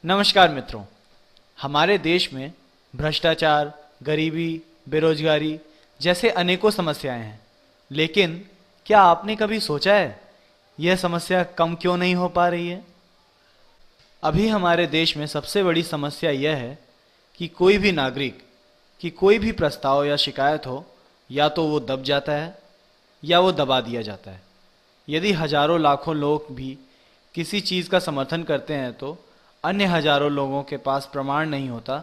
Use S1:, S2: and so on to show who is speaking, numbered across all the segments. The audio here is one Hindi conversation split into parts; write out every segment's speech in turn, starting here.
S1: नमस्कार मित्रों। हमारे देश में भ्रष्टाचार, गरीबी, बेरोजगारी जैसे अनेकों समस्याएं हैं, लेकिन क्या आपने कभी सोचा है यह समस्या कम क्यों नहीं हो पा रही है? अभी हमारे देश में सबसे बड़ी समस्या यह है कि कोई भी नागरिक की कोई भी प्रस्ताव या शिकायत हो, या तो वो दब जाता है या वो दबा दिया जाता है। यदि हजारों लाखों लोग भी किसी चीज़ का समर्थन करते हैं तो अन्य हजारों लोगों के पास प्रमाण नहीं होता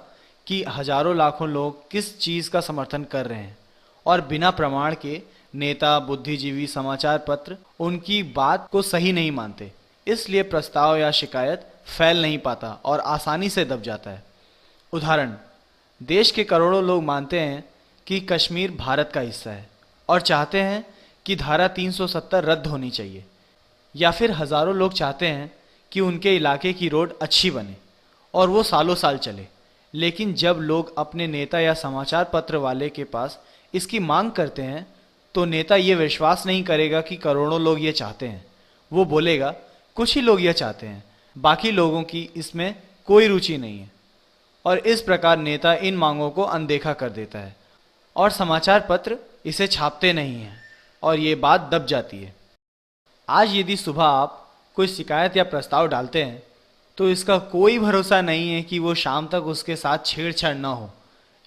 S1: कि हजारों लाखों लोग किस चीज़ का समर्थन कर रहे हैं, और बिना प्रमाण के नेता, बुद्धिजीवी, समाचार पत्र उनकी बात को सही नहीं मानते। इसलिए प्रस्ताव या शिकायत फैल नहीं पाता और आसानी से दब जाता है। उदाहरण, देश के करोड़ों लोग मानते हैं कि कश्मीर भारत का हिस्सा है और चाहते हैं कि धारा 370 रद्द होनी चाहिए, या फिर हजारों लोग चाहते हैं कि उनके इलाके की रोड अच्छी बने और वो सालों साल चले। लेकिन जब लोग अपने नेता या समाचार पत्र वाले के पास इसकी मांग करते हैं तो नेता ये विश्वास नहीं करेगा कि करोड़ों लोग ये चाहते हैं। वो बोलेगा कुछ ही लोग ये चाहते हैं, बाकी लोगों की इसमें कोई रुचि नहीं है। और इस प्रकार नेता इन मांगों को अनदेखा कर देता है और समाचार पत्र इसे छापते नहीं हैं और ये बात दब जाती है। आज यदि सुबह आप कोई शिकायत या प्रस्ताव डालते हैं तो इसका कोई भरोसा नहीं है कि वो शाम तक उसके साथ छेड़छाड़ ना हो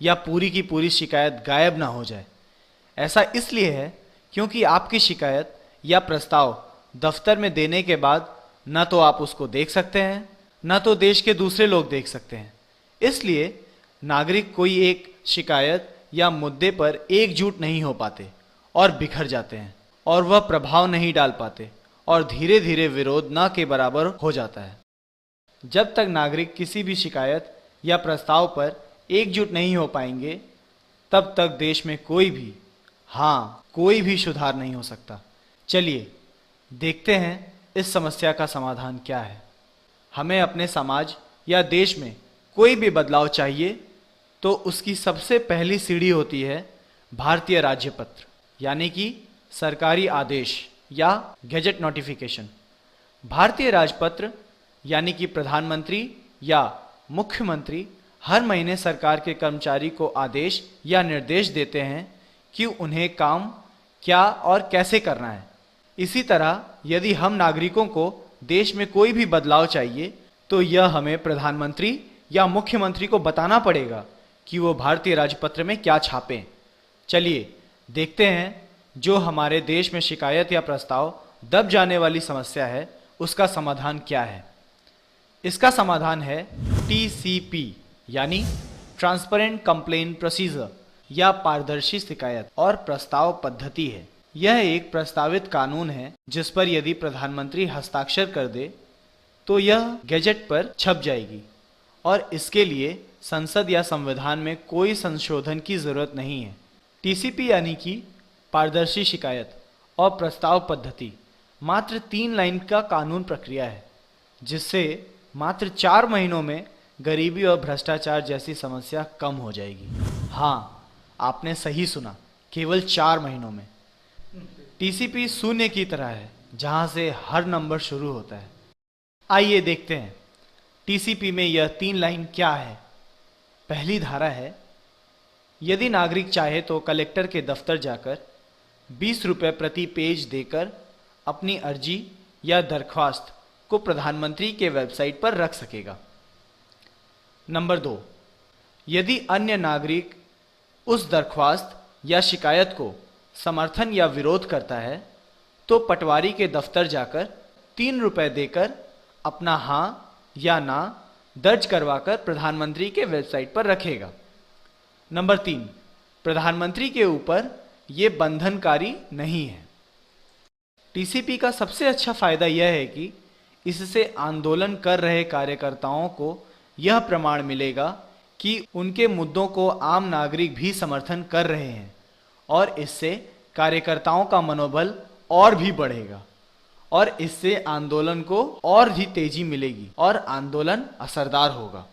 S1: या पूरी की पूरी शिकायत गायब ना हो जाए। ऐसा इसलिए है क्योंकि आपकी शिकायत या प्रस्ताव दफ्तर में देने के बाद न तो आप उसको देख सकते हैं, न तो देश के दूसरे लोग देख सकते हैं। इसलिए नागरिक कोई एक शिकायत या मुद्दे पर एकजुट नहीं हो पाते और बिखर जाते हैं, और वह प्रभाव नहीं डाल पाते और धीरे धीरे विरोध न के बराबर हो जाता है। जब तक नागरिक किसी भी शिकायत या प्रस्ताव पर एकजुट नहीं हो पाएंगे, तब तक देश में कोई भी सुधार नहीं हो सकता। चलिए देखते हैं इस समस्या का समाधान क्या है। हमें अपने समाज या देश में कोई भी बदलाव चाहिए तो उसकी सबसे पहली सीढ़ी होती है भारतीय राज्यपत्र, यानी कि सरकारी आदेश या गैजेट नोटिफिकेशन। भारतीय राजपत्र यानी कि प्रधानमंत्री या मुख्यमंत्री हर महीने सरकार के कर्मचारी को आदेश या निर्देश देते हैं कि उन्हें काम क्या और कैसे करना है। इसी तरह यदि हम नागरिकों को देश में कोई भी बदलाव चाहिए तो यह हमें प्रधानमंत्री या मुख्यमंत्री को बताना पड़ेगा कि वो भारतीय राजपत्र में क्या छापें। चलिए देखते हैं जो हमारे देश में शिकायत या प्रस्ताव दब जाने वाली समस्या है उसका समाधान क्या है। इसका समाधान है TCP यानी ट्रांसपेरेंट कंप्लेंट प्रोसीजर या पारदर्शी शिकायत और प्रस्ताव पद्धति है। यह एक प्रस्तावित कानून है जिस पर यदि प्रधानमंत्री हस्ताक्षर कर दे तो यह गैजेट पर छप जाएगी और इसके लिए संसद या संविधान में कोई संशोधन की जरूरत नहीं है। TCP यानी कि पारदर्शी शिकायत और प्रस्ताव पद्धति मात्र 3 लाइन का कानून प्रक्रिया है, जिससे मात्र 4 महीनों में गरीबी और भ्रष्टाचार जैसी समस्या कम हो जाएगी। हाँ, आपने सही सुना, केवल 4 महीनों में। TCP शून्य की तरह है जहां से हर नंबर शुरू होता है। आइए देखते हैं TCP में यह 3 लाइन क्या है। पहली धारा है, यदि नागरिक चाहे तो कलेक्टर के दफ्तर जाकर 20 रुपये प्रति पेज देकर अपनी अर्जी या दरख्वास्त को प्रधानमंत्री के वेबसाइट पर रख सकेगा। नंबर 2, यदि अन्य नागरिक उस दरख्वास्त या शिकायत को समर्थन या विरोध करता है तो पटवारी के दफ्तर जाकर 3 रुपये देकर अपना हाँ या ना दर्ज करवाकर प्रधानमंत्री के वेबसाइट पर रखेगा। नंबर 3, प्रधानमंत्री के ऊपर ये बंधनकारी नहीं है। TCP का सबसे अच्छा फायदा यह है कि इससे आंदोलन कर रहे कार्यकर्ताओं को यह प्रमाण मिलेगा कि उनके मुद्दों को आम नागरिक भी समर्थन कर रहे हैं, और इससे कार्यकर्ताओं का मनोबल और भी बढ़ेगा और इससे आंदोलन को और भी तेजी मिलेगी और आंदोलन असरदार होगा।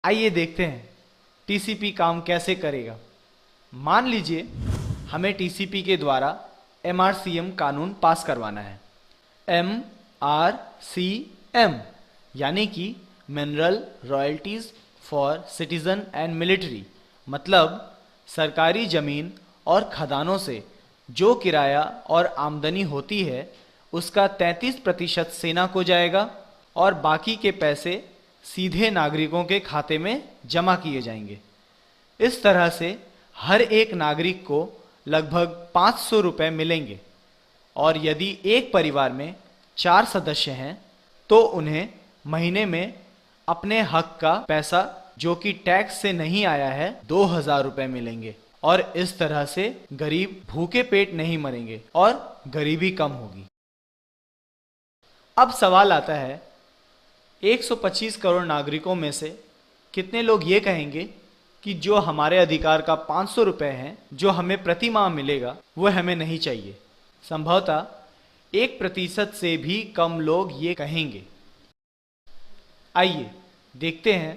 S1: आइए देखते हैं TCP काम कैसे करेगा। मान लीजिए हमें TCP के द्वारा MRCM कानून पास करवाना है। MRCM यानी कि mineral royalties for citizen and military, मतलब सरकारी जमीन और खदानों से जो किराया और आमदनी होती है उसका 33% सेना को जाएगा और बाकी के पैसे सीधे नागरिकों के खाते में जमा किए जाएंगे। इस तरह से हर एक नागरिक को लगभग 500 रुपये मिलेंगे और यदि एक परिवार में 4 सदस्य हैं तो उन्हें महीने में अपने हक का पैसा जो कि टैक्स से नहीं आया है 2000 रुपये मिलेंगे और इस तरह से गरीब भूखे पेट नहीं मरेंगे और गरीबी कम होगी। अब सवाल आता है 125 करोड़ नागरिकों में से कितने लोग ये कहेंगे कि जो हमारे अधिकार का 500 रुपये है जो हमें प्रति माह मिलेगा वो हमें नहीं चाहिए। संभवतः 1% से भी कम लोग ये कहेंगे। आइए देखते हैं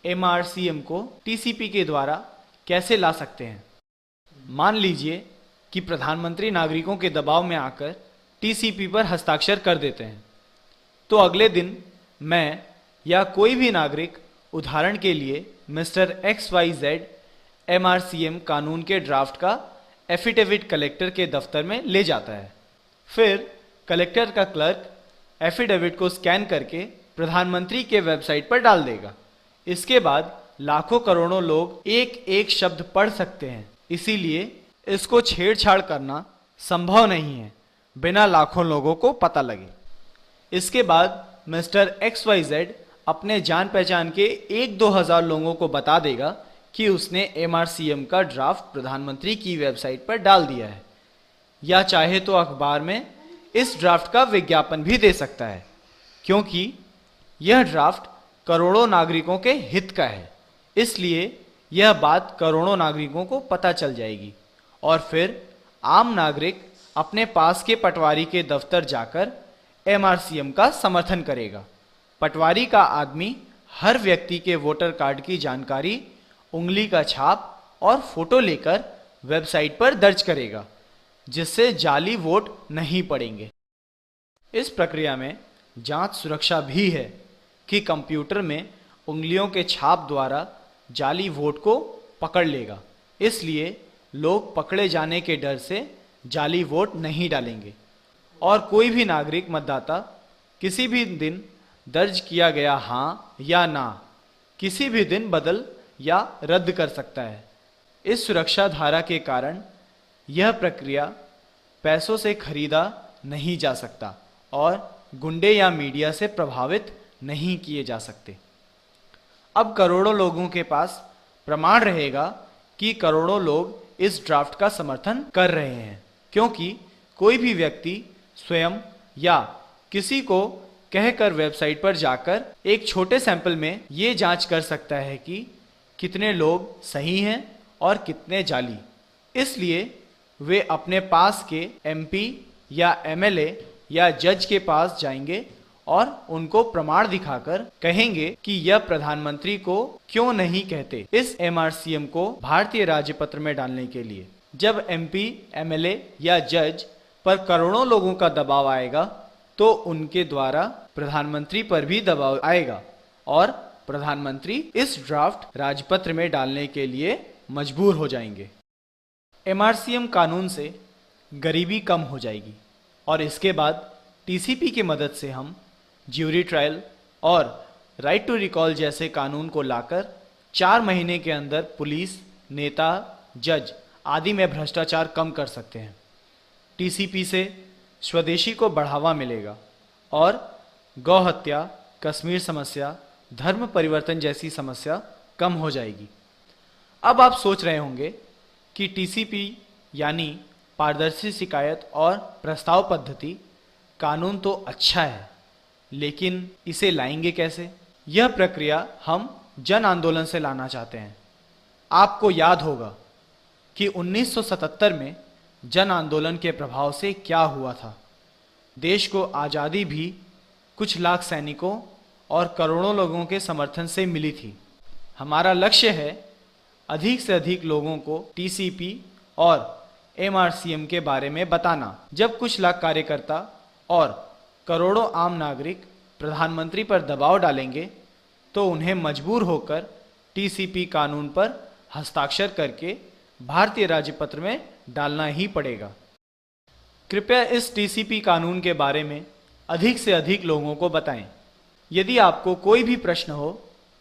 S1: MRCM को TCP के द्वारा कैसे ला सकते हैं। मान लीजिए कि प्रधानमंत्री नागरिकों के दबाव में आकर TCP पर हस्ताक्षर कर देते हैं, तो अगले दिन मैं या कोई भी नागरिक, उदाहरण के लिए मिस्टर XYZ, MRCM कानून के ड्राफ्ट का एफिडेविट कलेक्टर के दफ्तर में ले जाता है। फिर कलेक्टर का क्लर्क एफिडेविट को स्कैन करके प्रधानमंत्री के वेबसाइट पर डाल देगा। इसके बाद लाखों करोड़ों लोग एक एक शब्द पढ़ सकते हैं, इसीलिए इसको छेड़छाड़ करना संभव नहीं है बिना लाखों लोगों को पता लगे। इसके बाद मिस्टर XYZ अपने जान पहचान के 1-2 हज़ार लोगों को बता देगा कि उसने MRCM का ड्राफ्ट प्रधानमंत्री की वेबसाइट पर डाल दिया है, या चाहे तो अखबार में इस ड्राफ्ट का विज्ञापन भी दे सकता है, क्योंकि यह ड्राफ्ट करोड़ों नागरिकों के हित का है। इसलिए यह बात करोड़ों नागरिकों को पता चल जाएगी और फिर आम नागरिक अपने पास के पटवारी के दफ्तर जाकर MRCM का समर्थन करेगा। पटवारी का आदमी हर व्यक्ति के वोटर कार्ड की जानकारी, उंगली का छाप और फोटो लेकर वेबसाइट पर दर्ज करेगा, जिससे जाली वोट नहीं पड़ेंगे। इस प्रक्रिया में जांच सुरक्षा भी है कि कंप्यूटर में उंगलियों के छाप द्वारा जाली वोट को पकड़ लेगा, इसलिए लोग पकड़े जाने के डर से जाली वोट नहीं डालेंगे और कोई भी नागरिक मतदाता किसी भी दिन दर्ज किया गया हाँ या ना किसी भी दिन बदल या रद्द कर सकता है। इस सुरक्षा धारा के कारण यह प्रक्रिया पैसों से खरीदा नहीं जा सकता और गुंडे या मीडिया से प्रभावित नहीं किए जा सकते। अब करोड़ों लोगों के पास प्रमाण रहेगा कि करोड़ों लोग इस ड्राफ्ट का समर्थन कर रहे हैं, क्योंकि कोई भी व्यक्ति स्वयं या किसी को कहकर वेबसाइट पर जाकर एक छोटे सैंपल में ये जांच कर सकता है कि कितने लोग सही हैं और कितने जाली। इसलिए वे अपने पास के MP या MLA या जज के पास जाएंगे और उनको प्रमाण दिखाकर कहेंगे कि यह प्रधानमंत्री को क्यों नहीं कहते इस MRCM को भारतीय राज्यपत्र में डालने के लिए। जब MP, MLA या जज पर करोड़ों लोगों का दबाव आएगा तो उनके द्वारा प्रधानमंत्री पर भी दबाव आएगा और प्रधानमंत्री इस ड्राफ्ट राजपत्र में डालने के लिए मजबूर हो जाएंगे। MRCM कानून से गरीबी कम हो जाएगी और इसके बाद TCP की मदद से हम ज्यूरी ट्रायल और राइट टू रिकॉल जैसे कानून को लाकर 4 महीने के अंदर पुलिस, नेता, जज आदि में भ्रष्टाचार कम कर सकते हैं। TCP से स्वदेशी को बढ़ावा मिलेगा और गौ हत्या, कश्मीर समस्या, धर्म परिवर्तन जैसी समस्या कम हो जाएगी। अब आप सोच रहे होंगे कि TCP यानी पारदर्शी शिकायत और प्रस्ताव पद्धति कानून तो अच्छा है, लेकिन इसे लाएंगे कैसे? यह प्रक्रिया हम जन आंदोलन से लाना चाहते हैं। आपको याद होगा कि 1977 में जन आंदोलन के प्रभाव से क्या हुआ था। देश को आज़ादी भी कुछ लाख सैनिकों और करोड़ों लोगों के समर्थन से मिली थी। हमारा लक्ष्य है अधिक से अधिक लोगों को TCP और MRCM के बारे में बताना। जब कुछ लाख कार्यकर्ता और करोड़ों आम नागरिक प्रधानमंत्री पर दबाव डालेंगे तो उन्हें मजबूर होकर टीसीपी कानून पर हस्ताक्षर करके भारतीय राजपत्र में डालना ही पड़ेगा। कृपया इस टीसीपी कानून के बारे में अधिक से अधिक लोगों को बताएं। यदि आपको कोई भी प्रश्न हो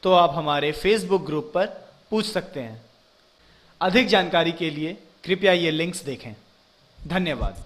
S1: तो आप हमारे फेसबुक ग्रुप पर पूछ सकते हैं। अधिक जानकारी के लिए कृपया ये लिंक्स देखें। धन्यवाद।